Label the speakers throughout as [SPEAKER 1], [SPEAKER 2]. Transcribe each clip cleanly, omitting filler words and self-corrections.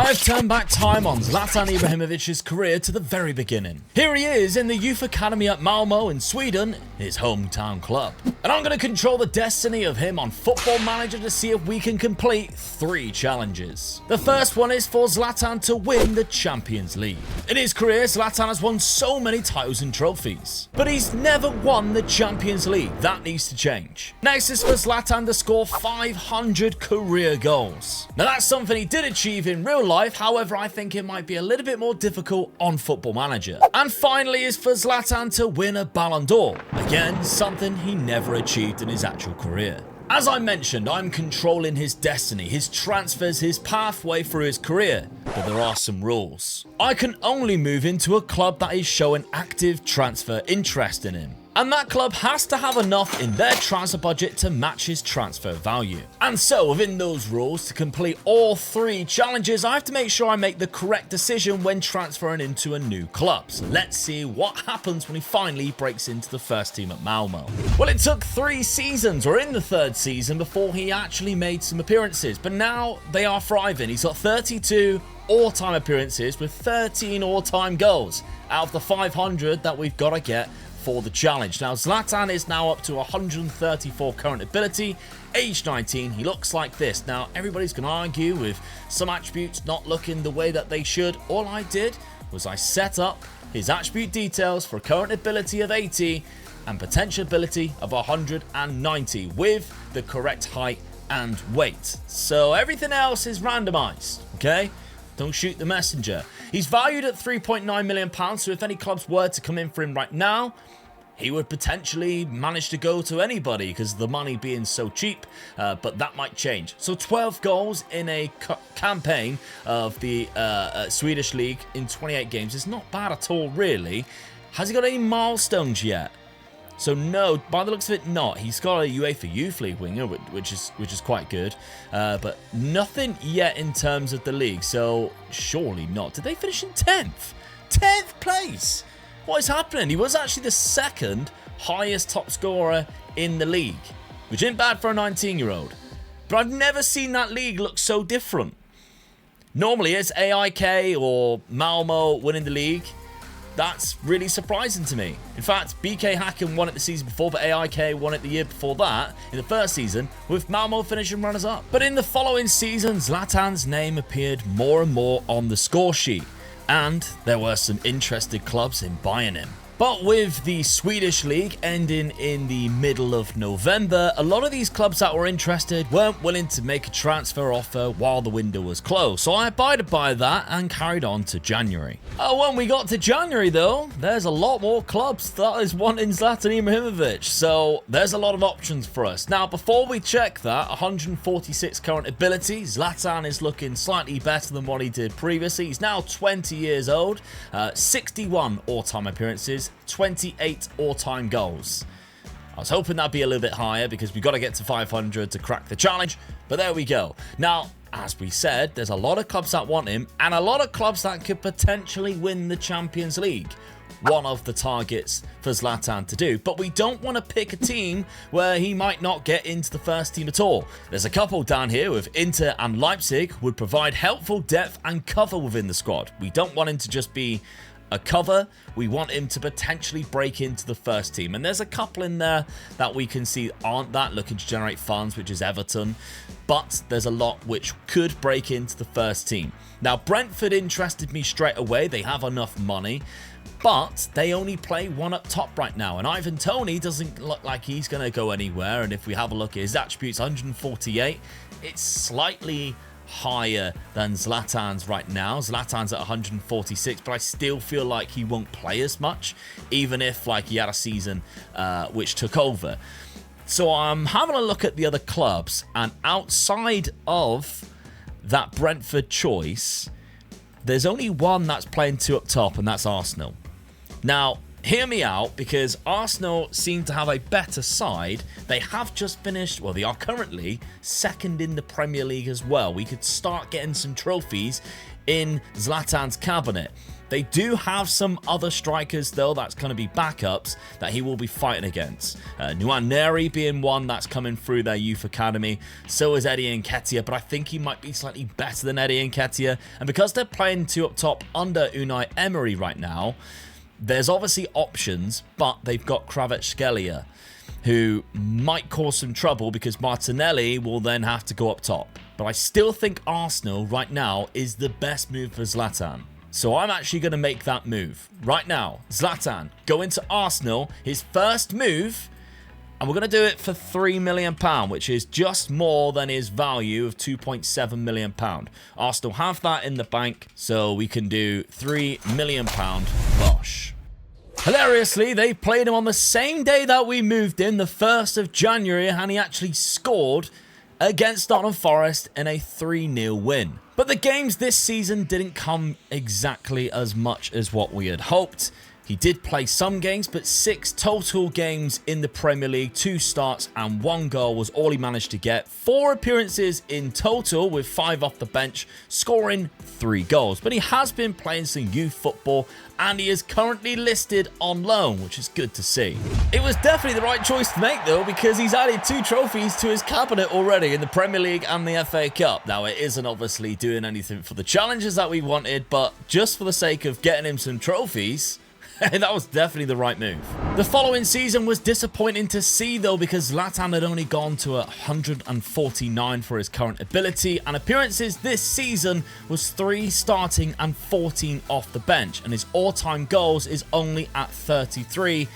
[SPEAKER 1] I have turned back time on Zlatan Ibrahimovic's career to the very beginning. Here he is in the youth academy at Malmo in Sweden, his hometown club. And I'm going to control the destiny of him on Football Manager to see if we can complete 3 challenges. The first one is for Zlatan to win the Champions League. In his career, Zlatan has won so many titles and trophies, but he's never won the Champions League. That needs to change. Next is for Zlatan to score 500 career goals. Now that's something he did achieve in real life, however I think it might be a little bit more difficult on Football Manager. And finally is for Zlatan to win a Ballon d'Or. Again, something he never achieved in his actual career. As I mentioned, I'm controlling his destiny, his transfers, his pathway through his career, but there are some rules. I can only move into a club that is showing active transfer interest in him. And that club has to have enough in their transfer budget to match his transfer value. And so within those rules, to complete all 3 challenges, I have to make sure I make the correct decision when transferring into a new club. So let's see what happens when he finally breaks into the first team at Malmo. Well, it took 3 seasons, or in the 3rd season, before he actually made some appearances, but now they are thriving. He's got 32 all-time appearances with 13 all-time goals out of the 500 that we've got to get for the challenge. Now Zlatan is now up to 134 current ability, age 19. He looks like this. Now everybody's going to argue with some attributes not looking the way that they should. All I did was I set up his attribute details for current ability of 80 and potential ability of 190 with the correct height and weight. So everything else is randomized, okay? Don't shoot the messenger. He's valued at £3.9 million, so if any clubs were to come in for him right now, he would potentially manage to go to anybody because of the money being so cheap, but that might change. So 12 goals in a campaign of the Swedish league in 28 games is not bad at all, really. Has he got any milestones yet? So no, by the looks of it, not. He's got a UEFA Youth League winger, which is quite good, but nothing yet in terms of the league. So surely not. Did they finish in 10th? 10th place. What is happening? He was actually the 2nd highest top scorer in the league, which isn't bad for a 19-year-old. But I've never seen that league look so different. Normally, it's AIK or Malmo winning the league. That's really surprising to me. In fact, BK Häcken won it the season before, but AIK won it the year before that, in the first season, with Malmo finishing runners-up. But in the following season, Zlatan's name appeared more and more on the score sheet, and there were some interested clubs in buying him. But with the Swedish league ending in the middle of November, a lot of these clubs that were interested weren't willing to make a transfer offer while the window was closed. So I abided by that and carried on to January. When we got to January though, there's a lot more clubs that is wanting Zlatan Ibrahimovic. So there's a lot of options for us. Now before we check that, 146 current ability, Zlatan is looking slightly better than what he did previously. He's now 20 years old, 61 all-time appearances, 28 all-time goals. I was hoping that'd be a little bit higher because we've got to get to 500 to crack the challenge, but there we go. Now, as we said, there's a lot of clubs that want him and a lot of clubs that could potentially win the Champions League. One of the targets for Zlatan to do, but we don't want to pick a team where he might not get into the first team at all. There's a couple down here with Inter and Leipzig would provide helpful depth and cover within the squad. We don't want him to just be a cover, we want him to potentially break into the first team. And there's a couple in there that we can see aren't that looking to generate funds, which is Everton. But there's a lot which could break into the first team. Now, Brentford interested me straight away. They have enough money, but they only play one up top right now. And Ivan Toney doesn't look like he's going to go anywhere. And if we have a look at his attributes, 148, it's slightly higher than Zlatan's right now. Zlatan's at 146, but I still feel like he won't play as much, even if like he had a season which took over. So I'm having a look at the other clubs, and outside of that Brentford choice, there's only one that's playing 2 up top, and that's Arsenal. Now, hear me out, because Arsenal seem to have a better side. They have just finished, well, they are currently second in the Premier League as well. We could start getting some trophies in Zlatan's cabinet. They do have some other strikers, though, that's going to be backups that he will be fighting against. Nwaneri being one that's coming through their youth academy. So is Eddie Nketiah, but I think he might be slightly better than Eddie Nketiah. And because they're playing two up top under Unai Emery right now, there's obviously options, but they've got Kvaratskhelia, who might cause some trouble because Martinelli will then have to go up top. But I still think Arsenal right now is the best move for Zlatan. So I'm actually going to make that move. Right now, Zlatan, go into Arsenal, his first move, and we're going to do it for £3 million, which is just more than his value of £2.7 million. Arsenal have that in the bank, so we can do £3 million. Bosh. Hilariously, they played him on the same day that we moved in, the 1st of January, and he actually scored against Nottingham Forest in a 3-0 win. But the games this season didn't come exactly as much as what we had hoped. He did play some games, but 6 total games in the Premier League, 2 starts and 1 goal was all he managed to get. 4 appearances in total with 5 off the bench, scoring 3 goals. But he has been playing some youth football and he is currently listed on loan, which is good to see. It was definitely the right choice to make, though, because he's added 2 trophies to his cabinet already in the Premier League and the FA Cup. Now, it isn't obviously doing anything for the challenges that we wanted, but just for the sake of getting him some trophies, that was definitely the right move. The following season was disappointing to see, though, because Zlatan had only gone to 149 for his current ability, and appearances this season was 3 starting and 14 off the bench, and his all-time goals is only at 33,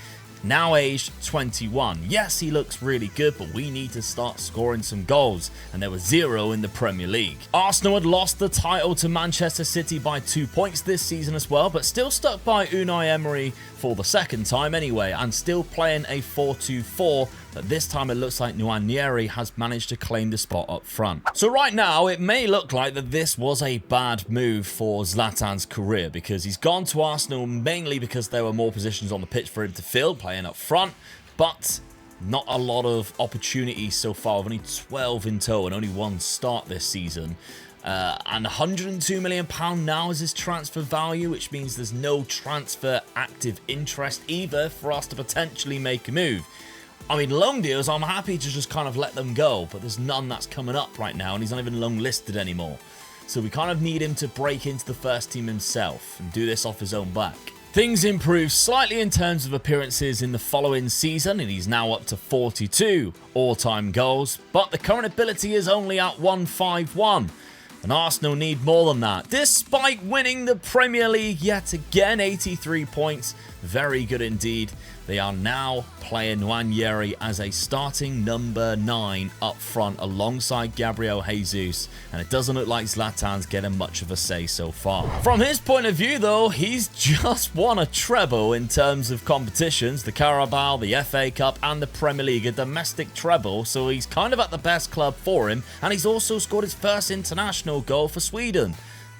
[SPEAKER 1] now aged 21. Yes, he looks really good, but we need to start scoring some goals, and there were 0 in the Premier League. Arsenal had lost the title to Manchester City by 2 points this season as well, but still stuck by Unai Emery for the second time anyway, and still playing a 4-2-4, but this time it looks like Nwaneri has managed to claim the spot up front. So right now, it may look like that this was a bad move for Zlatan's career, because he's gone to Arsenal mainly because there were more positions on the pitch for him to fill, playing up front, but not a lot of opportunities so far. Only 12 in total and only 1 start this season. And £102 million now is his transfer value, which means there's no transfer active interest either for us to potentially make a move. I mean, loan deals, I'm happy to just kind of let them go, but there's none that's coming up right now, and he's not even loan listed anymore. So we kind of need him to break into the first team himself and do this off his own back. Things improved slightly in terms of appearances in the following season, and he's now up to 42 all-time goals, but the current ability is only at 151. And Arsenal need more than that. Despite winning the Premier League yet again, 83 points. Very good indeed. They are now playing Nwaneri as a starting number 9 up front alongside Gabriel Jesus. And it doesn't look like Zlatan's getting much of a say so far. From his point of view, though, he's just won a treble in terms of competitions. The Carabao, the FA Cup and the Premier League, a domestic treble. So he's kind of at the best club for him. And he's also scored his first international goal for Sweden.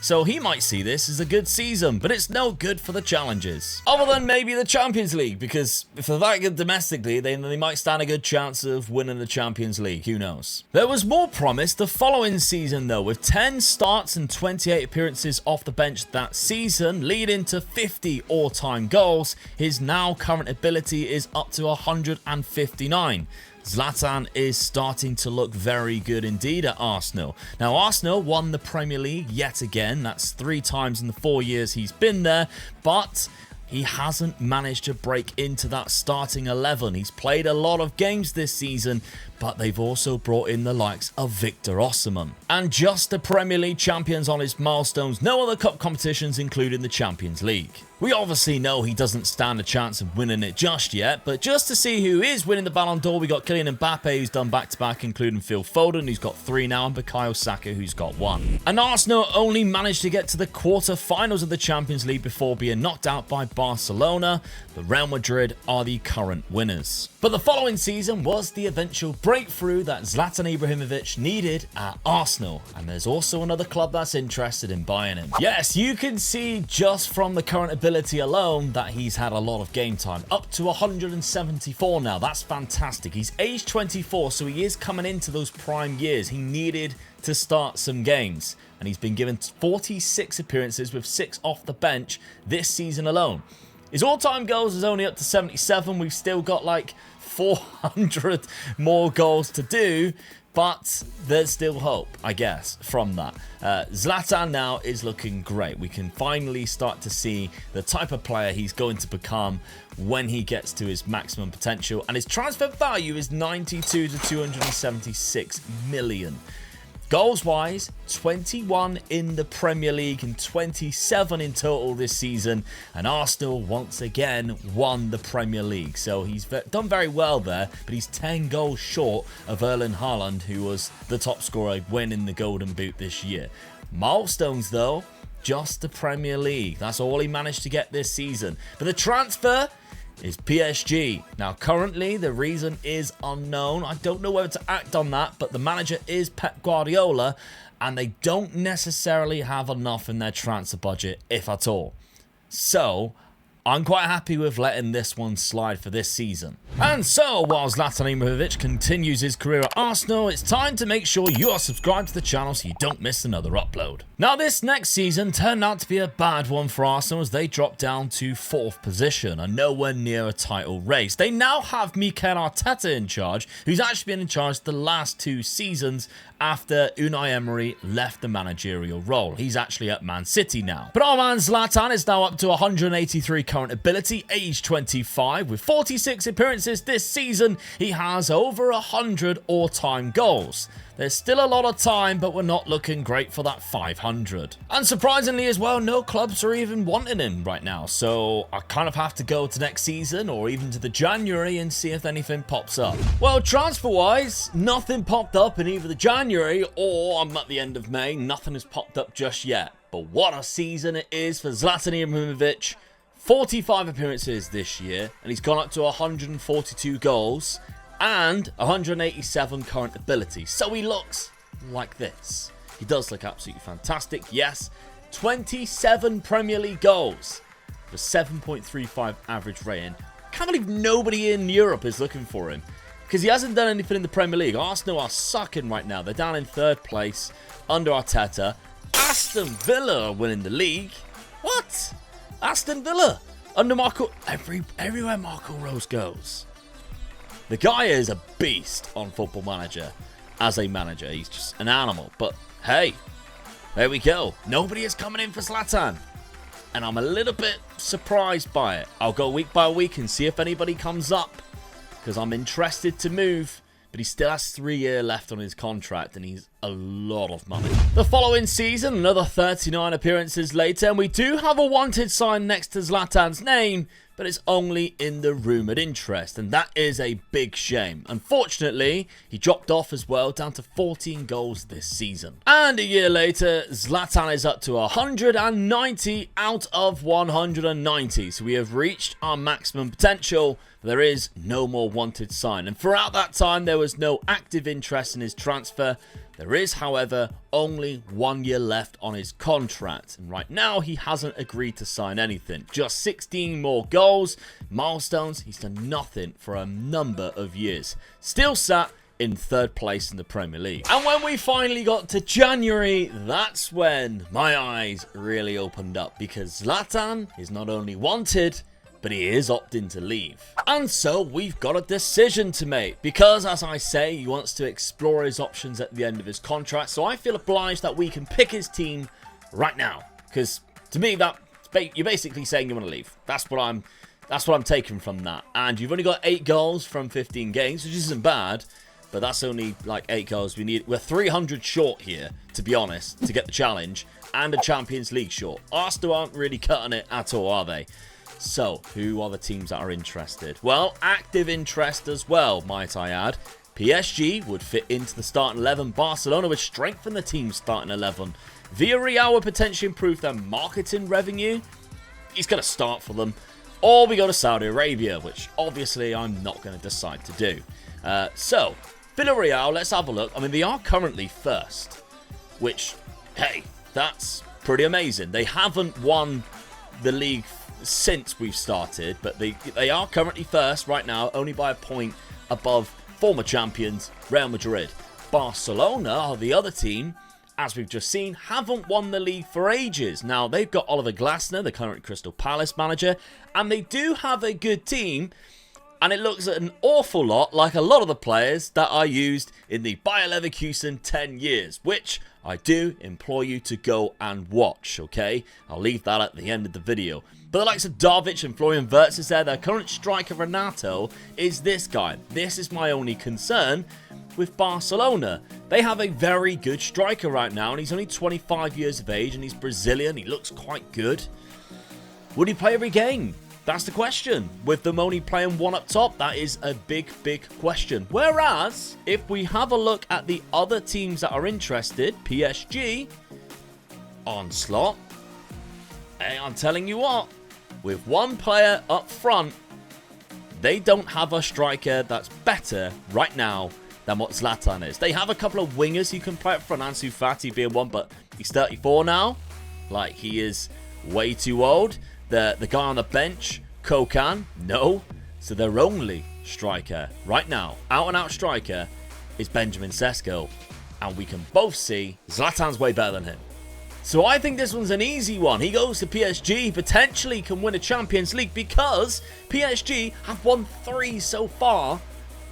[SPEAKER 1] So he might see this as a good season, but it's no good for the challenges. Other than maybe the Champions League, because if they're that good domestically, then they might stand a good chance of winning the Champions League. Who knows? There was more promise the following season, though, with 10 starts and 28 appearances off the bench that season, leading to 50 all-time goals. His now current ability is up to 159. Zlatan is starting to look very good indeed at Arsenal. Now, Arsenal won the Premier League yet again. That's 3 times in the 4 years he's been there, but he hasn't managed to break into that starting 11. He's played a lot of games this season, but they've also brought in the likes of Victor Osimhen. And just the Premier League champions on his milestones, no other cup competitions including the Champions League. We obviously know he doesn't stand a chance of winning it just yet, but just to see who is winning the Ballon d'Or, we got Kylian Mbappe, who's done back-to-back, including Phil Foden, who's got 3 now, and Bukayo Saka, who's got 1. And Arsenal only managed to get to the quarter-finals of the Champions League before being knocked out by Barcelona, but Real Madrid are the current winners. But the following season was the eventual break breakthrough that Zlatan Ibrahimovic needed at Arsenal, and there's also another club that's interested in buying him. Yes, you can see just from the current ability alone that he's had a lot of game time, up to 174 now. That's fantastic. He's age 24, so he is coming into those prime years. He needed to start some games, and he's been given 46 appearances with 6 off the bench this season alone. His all-time goals is only up to 77. We've still got like 400 more goals to do, but there's still hope, I guess, from that. Zlatan now is looking great. We can finally start to see the type of player he's going to become when he gets to his maximum potential, and his transfer value is 92 to 276 million. Goals-wise, 21 in the Premier League and 27 in total this season. And Arsenal, once again, won the Premier League. So he's done very well there, but he's 10 goals short of Erling Haaland, who was the top scorer winning the Golden Boot this year. Milestones, though, just the Premier League. That's all he managed to get this season. But the transfer is PSG. Now, currently, the reason is unknown. I don't know whether to act on that, but the manager is Pep Guardiola, and they don't necessarily have enough in their transfer budget, if at all. So, I'm quite happy with letting this one slide for this season. And so, while Zlatan Ibrahimovic continues his career at Arsenal, it's time to make sure you are subscribed to the channel so you don't miss another upload. Now, this next season turned out to be a bad one for Arsenal as they dropped down to 4th position and nowhere near a title race. They now have Mikel Arteta in charge, who's actually been in charge the last 2 seasons after Unai Emery left the managerial role. He's actually at Man City now. But our man Zlatan is now up to 183 current ability, age 25. With 46 appearances this season, he has over 100 all-time goals. There's still a lot of time, but we're not looking great for that 500. And surprisingly as well, no clubs are even wanting him right now. So I kind of have to go to next season or even to the January and see if anything pops up. Well, transfer-wise, nothing popped up in either the January or I'm at the end of May. Nothing has popped up just yet. But what a season it is for Zlatan Ibrahimovic. 45 appearances this year, and he's gone up to 142 goals and 187 current ability. So he looks like this. He does look absolutely fantastic. Yes, 27 Premier League goals for 7.35 average rating. Can't believe nobody in Europe is looking for him because he hasn't done anything in the Premier League. Arsenal are sucking right now. They're down in 3rd place under Arteta. Aston Villa are winning the league. What? Aston Villa under Marco. Everywhere Marco Rose goes. The guy is a beast on Football Manager. As a manager, he's just an animal. But hey, there we go. Nobody is coming in for Zlatan. And I'm a little bit surprised by it. I'll go week by week and see if anybody comes up, because I'm interested to move. But he still has 3 years left on his contract, and he's a lot of money. The following season, another 39 appearances later, and we do have a wanted sign next to Zlatan's name, but it's only in the rumoured interest, and that is a big shame. Unfortunately, he dropped off as well, down to 14 goals this season. And a year later, Zlatan is up to 190 out of 190, so we have reached our maximum potential. There is no more wanted sign, and throughout that time there was no active interest in his transfer. There is, however, only 1 year left on his contract, and right now he hasn't agreed to sign anything. Just 16 more goals, milestones. He's done nothing for a number of years. Still sat in 3rd place in the Premier League. And when we finally got to January, that's when my eyes really opened up, because Zlatan is not only wanted, but he is opting to leave. And so we've got a decision to make, because as I say, he wants to explore his options at the end of his contract. So I feel obliged that we can pick his team right now, because to me you're basically saying you want to leave. That's what I'm taking from that. And you've only got 8 goals from 15 games, which isn't bad, but that's only like 8 goals we need. We're 300 short here, to be honest, to get the challenge, and a Champions League short. Arsenal aren't really cutting it at all, are they? So, who are the teams that are interested? Well, active interest as well, might I add. PSG would fit into the starting 11. Barcelona would strengthen the team's starting 11. Villarreal would potentially improve their marketing revenue. He's going to start for them. Or we go to Saudi Arabia, which obviously I'm not going to decide to do. So, Villarreal, let's have a look. I mean, they are currently first, which, hey, that's pretty amazing. They haven't won the league since we've started, but they are currently first right now, only by a point above former champions Real Madrid. Barcelona are the other team, as we've just seen, haven't won the league for ages. Now, they've got Oliver Glasner, the current Crystal Palace manager, and they do have a good team, and it looks an awful lot like a lot of the players that are used in the Bayer Leverkusen 10 years, which I do implore you to go and watch, okay? I'll leave that at the end of the video. But the likes of Darvic and Florian Wirtz is there. Their current striker, Renato, is this guy. This is my only concern with Barcelona. They have a very good striker right now, and he's only 25 years of age, and he's Brazilian. He looks quite good. Would he play every game? That's the question. With them only playing one up top, that is a big, big question. Whereas, if we have a look at the other teams that are interested, PSG, Onslaught, hey, I'm telling you what, with one player up front, they don't have a striker that's better right now than what Zlatan is. They have a couple of wingers who can play up front, Ansu Fati being one, but he's 34 now. Like, he is way too old. The guy on the bench, Kokan, no. So their only striker right now, out-and-out striker, is Benjamin Sesko. And we can both see Zlatan's way better than him. So I think this one's an easy one. He goes to PSG, potentially can win a Champions League because PSG have won 3 so far.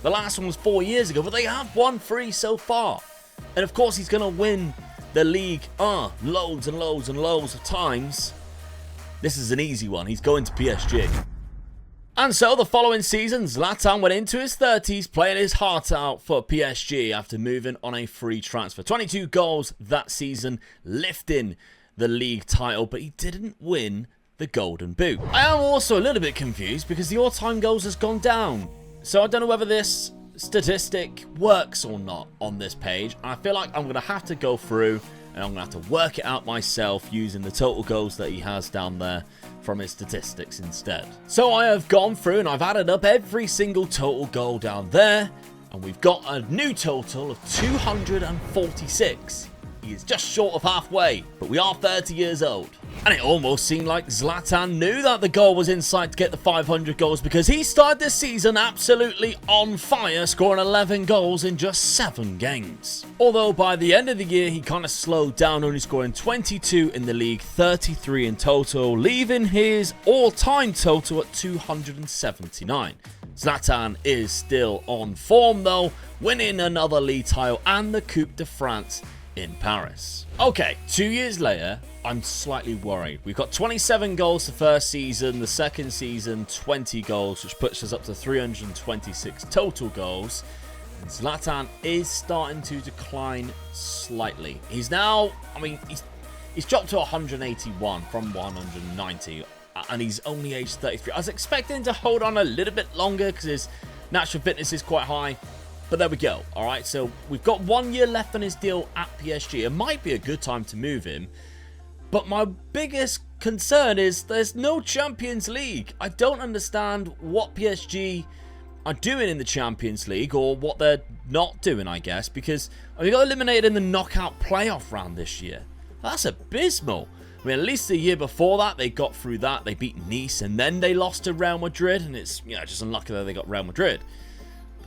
[SPEAKER 1] The last one was 4 years ago, but they have won 3 so far. And of course, he's going to win the league loads and loads and loads of times. This is an easy one. He's going to PSG. And so the following season, Zlatan went into his 30s, playing his heart out for PSG after moving on a free transfer. 22 goals that season, lifting the league title, but he didn't win the Golden Boot. I am also a little bit confused because the all-time goals has gone down. So I don't know whether this statistic works or not on this page. I feel like I'm going to have to go through and I'm going to have to work it out myself using the total goals that he has down there from his statistics instead. So I have gone through and I've added up every single total goal down there, and we've got a new total of 246. He is just short of halfway, but we are 30 years old. And it almost seemed like Zlatan knew that the goal was in sight to get the 500 goals because he started this season absolutely on fire, scoring 11 goals in just 7 games. Although by the end of the year, he kind of slowed down, only scoring 22 in the league, 33 in total, leaving his all-time total at 279. Zlatan is still on form though, winning another league title and the Coupe de France in Paris. Okay, 2 years later, I'm slightly worried. We've got 27 goals the first season, the second season 20 goals, which puts us up to 326 total goals. And Zlatan is starting to decline slightly. He's now, I mean, he's dropped to 181 from 190, and he's only aged 33. I was expecting to hold on a little bit longer because his natural fitness is quite high. But there we go. All right, so we've got 1 year left on his deal at PSG. It might be a good time to move him. But my biggest concern is there's no Champions League. I don't understand what PSG are doing in the Champions League or what they're not doing, I guess, because we got eliminated in the knockout playoff round this year. That's abysmal. I mean, at least the year before that, they got through that. They beat Nice, and then they lost to Real Madrid, and it's just unlucky that they got Real Madrid.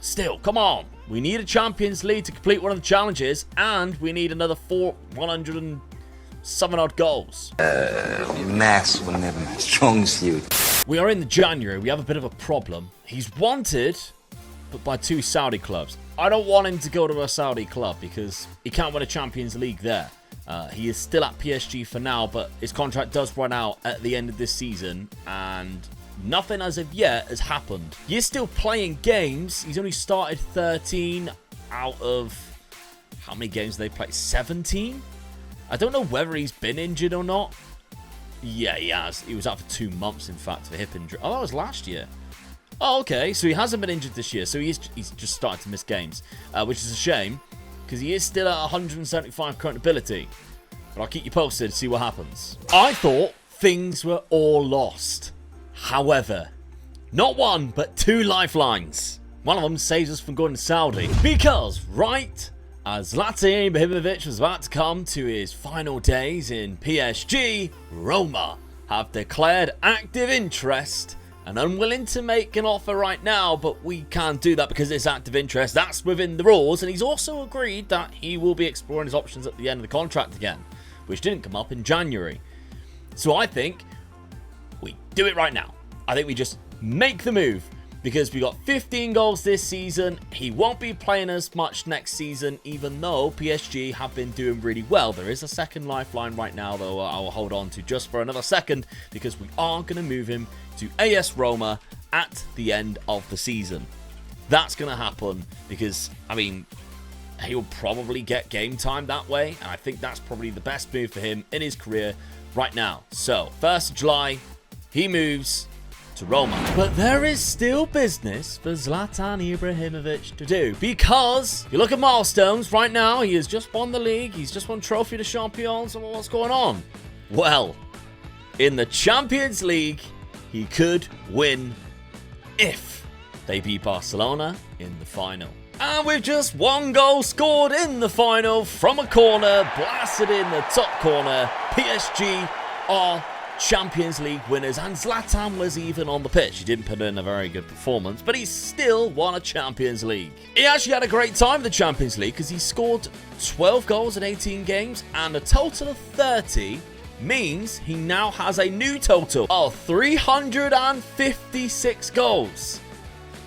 [SPEAKER 1] Still, come on. We need a Champions League to complete one of the challenges, and we need another 100 and some odd goals.
[SPEAKER 2] Maths will never be my strong suit.
[SPEAKER 1] We are in the January. We have a bit of a problem. He's wanted, but by 2 Saudi clubs. I don't want him to go to a Saudi club because he can't win a Champions League there. He is still at PSG for now, but his contract does run out at the end of this season, and nothing as of yet has happened. He is still playing games. He's only started 13 out of how many games they played? 17? I don't know whether he's been injured or not. Yeah, he has. He was out for 2 months, in fact, for hip injury. Oh, that was last year. Oh, okay. So he hasn't been injured this year. So he's just started to miss games, which is a shame because he is still at 175 current ability. But I'll keep you posted to see what happens. I thought things were all lost. However, not 1, but 2 lifelines. One of them saves us from going to Saudi. Because right as Zlatan Ibrahimovic was about to come to his final days in PSG, Roma have declared active interest and unwilling to make an offer right now, but we can't do that because it's active interest. That's within the rules, and he's also agreed that he will be exploring his options at the end of the contract again, which didn't come up in January. So I think we do it right now. I think we just make the move. Because we got 15 goals this season. He won't be playing as much next season, even though PSG have been doing really well. There is a second lifeline right now, though, I'll hold on to just for another second, because we are going to move him to AS Roma at the end of the season. That's going to happen because, I mean, he'll probably get game time that way, and I think that's probably the best move for him in his career right now. So, 1st of July, he moves to Roma. But there is still business for Zlatan Ibrahimovic to do, because you look at milestones right now, he has just won the league, he's just won Trophy de Champions, and what's going on? Well, in the Champions League, he could win if they beat Barcelona in the final. And with just one goal scored in the final from a corner, blasted in the top corner, PSG are Champions League winners, and Zlatan was even on the pitch. He didn't put in a very good performance, but he still won a Champions League. He actually had a great time in the Champions League because he scored 12 goals in 18 games, and a total of 30 means he now has a new total of 356 goals.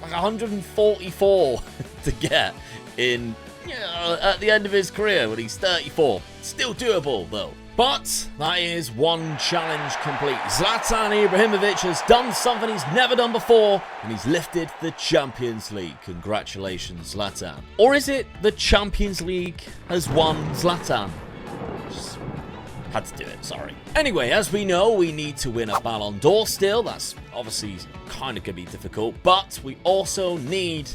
[SPEAKER 1] Like 144 to get in, at the end of his career when he's 34. Still doable though. But that is one challenge complete. Zlatan Ibrahimovic has done something he's never done before, and he's lifted the Champions League. Congratulations, Zlatan. Or is it the Champions League has won Zlatan? Just had to do it, sorry. Anyway, as we know, we need to win a Ballon d'Or still. That's obviously kind of going to be difficult, but we also need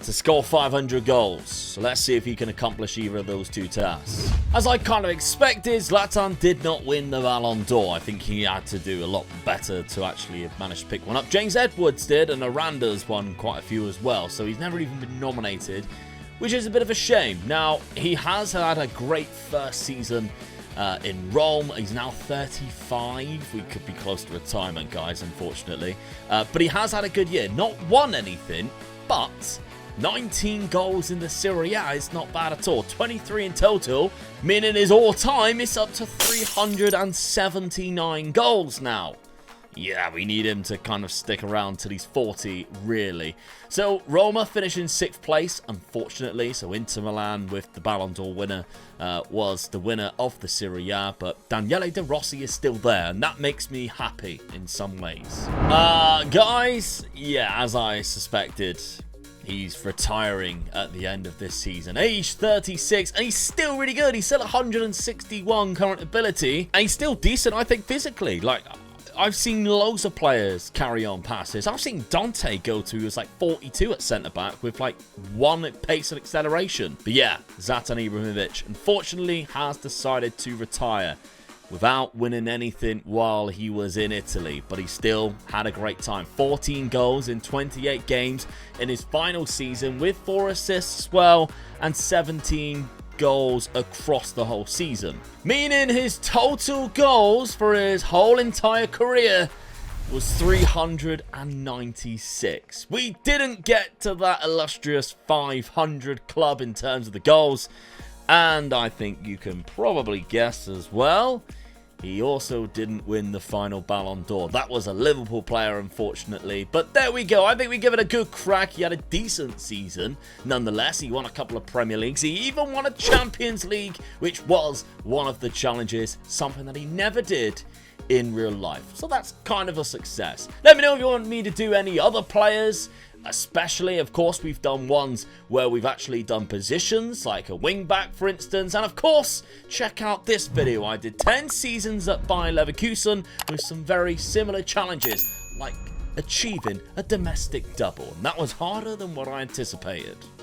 [SPEAKER 1] to score 500 goals. So let's see if he can accomplish either of those two tasks. As I kind of expected, Zlatan did not win the Ballon d'Or. I think he had to do a lot better to actually have managed to pick one up. James Edwards did, and Aranda's won quite a few as well. So he's never even been nominated, which is a bit of a shame. Now, he has had a great first season in Rome. He's now 35. We could be close to retirement, guys, unfortunately. But he has had a good year. Not won anything, but 19 goals in the Serie A is not bad at all. 23 in total, meaning his all-time is up to 379 goals now. Yeah, we need him to kind of stick around till he's 40, really. So, Roma finish in 6th place, unfortunately. So, Inter Milan, with the Ballon d'Or winner, was the winner of the Serie A. But Daniele De Rossi is still there, and that makes me happy in some ways. Guys, yeah, as I suspected, he's retiring at the end of this season. Age 36, and he's still really good. He's still 161 current ability, and he's still decent, I think, physically. Like, I've seen loads of players carry on passes. I've seen Dante go to, he was like 42 at centre-back with like 1 pace and acceleration. But yeah, Zlatan Ibrahimovic, unfortunately, has decided to retire without winning anything while he was in Italy, but he still had a great time. 14 goals in 28 games in his final season, with 4 assists as well, and 17 goals across the whole season. Meaning his total goals for his whole entire career was 396. We didn't get to that illustrious 500 club in terms of the goals, and I think you can probably guess as well, he also didn't win the final Ballon d'Or. That was a Liverpool player, unfortunately. But there we go. I think we give it a good crack. He had a decent season. Nonetheless, he won a couple of Premier Leagues. He even won a Champions League, which was one of the challenges, something that he never did in real life. So that's kind of a success. Let me know if you want me to do any other players. Especially, of course, we've done ones where we've actually done positions, like a wing-back, for instance. And, of course, check out this video. I did 10 seasons at Bayer Leverkusen with some very similar challenges, like achieving a domestic double. And that was harder than what I anticipated.